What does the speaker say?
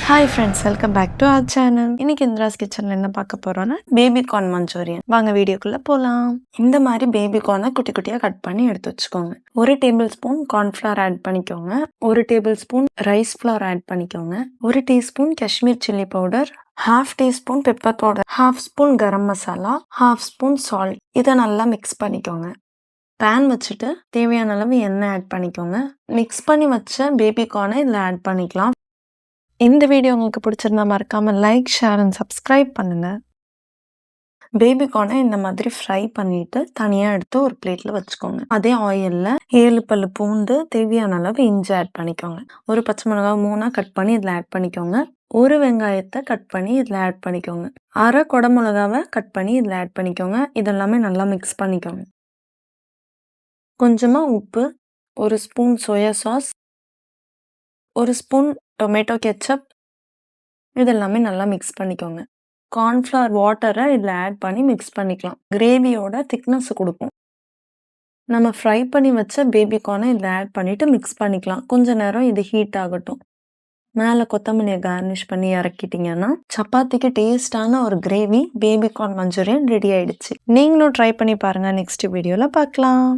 Hi friends, welcome back to our channel. இன்னைக்கு இந்திராஸ் கிச்சனில் என்ன பார்க்க போகிறோன்னா பேபி கார்ன் மஞ்சூரியன். வாங்க வீடியோக்குள்ளே போகலாம். இந்த மாதிரி பேபி கார்னை குட்டி குட்டியாக கட் பண்ணி எடுத்து வச்சுக்கோங்க. 1 டேபிள் ஸ்பூன் கார்ன்ஃப்ளவர் ஆட் பண்ணிக்கோங்க. 1 tablespoon rice flour add பண்ணிக்கோங்க. 1 teaspoon Kashmir chilli powder, 1/2 teaspoon pepper powder, 1/2 spoon garam masala, 1/2 spoon salt. இதை நல்லா மிக்ஸ் பண்ணிக்கோங்க. பேன் வச்சுட்டு தேவையான அளவு எண்ணெய் ஆட் பண்ணிக்கோங்க. மிக்ஸ் பண்ணி வச்ச பேபி கார்னை இதில் ஆட் பண்ணிக்கலாம். இந்த வீடியோ உங்களுக்கு பிடிச்சிருந்தா மறக்காமல் லைக், ஷேர் அண்ட் சப்ஸ்கிரைப் பண்ணுங்கள். பேபி கார்னை இந்த மாதிரி ஃப்ரை பண்ணிவிட்டு தனியாக எடுத்து ஒரு பிளேட்டில் வச்சுக்கோங்க. அதே ஆயிலில் 7 பல்லு பூண்டு, தேவையான அளவு இஞ்சி ஆட் பண்ணிக்கோங்க. ஒரு பச்சை மிளகாய் 3 கட் பண்ணி இதில் ஆட் பண்ணிக்கோங்க. ஒரு வெங்காயத்தை கட் பண்ணி இதில் ஆட் பண்ணிக்கோங்க. 1/2 கொடை மிளகாவை கட் பண்ணி இதில் ஆட் பண்ணிக்கோங்க. இதெல்லாமே நல்லா மிக்ஸ் பண்ணிக்கோங்க. கொஞ்சமாக உப்பு, 1 spoon soya sauce, 1 spoon tomato ketchup, இதெல்லாமே நல்லா மிக்ஸ் பண்ணிக்கோங்க. கார்ன்ஃப்ளவர் வாட்டரை இதில் ஆட் பண்ணி மிக்ஸ் பண்ணிக்கலாம். கிரேவியோட திக்னஸ் கொடுக்கும். நம்ம ஃப்ரை பண்ணி வச்ச பேபி கார்னை இதில் ஆட் பண்ணிவிட்டு மிக்ஸ் பண்ணிக்கலாம். கொஞ்ச நேரம் இது ஹீட் ஆகட்டும். மேலே கொத்தமல்லியை கார்னிஷ் பண்ணி இறக்கிட்டிங்கன்னா சப்பாத்திக்கு டேஸ்டான ஒரு gravy baby corn Manchurian ready ஆயிடுச்சு. நீங்களும் ட்ரை பண்ணி பாருங்கள். நெக்ஸ்ட் வீடியோவில் பார்க்கலாம்.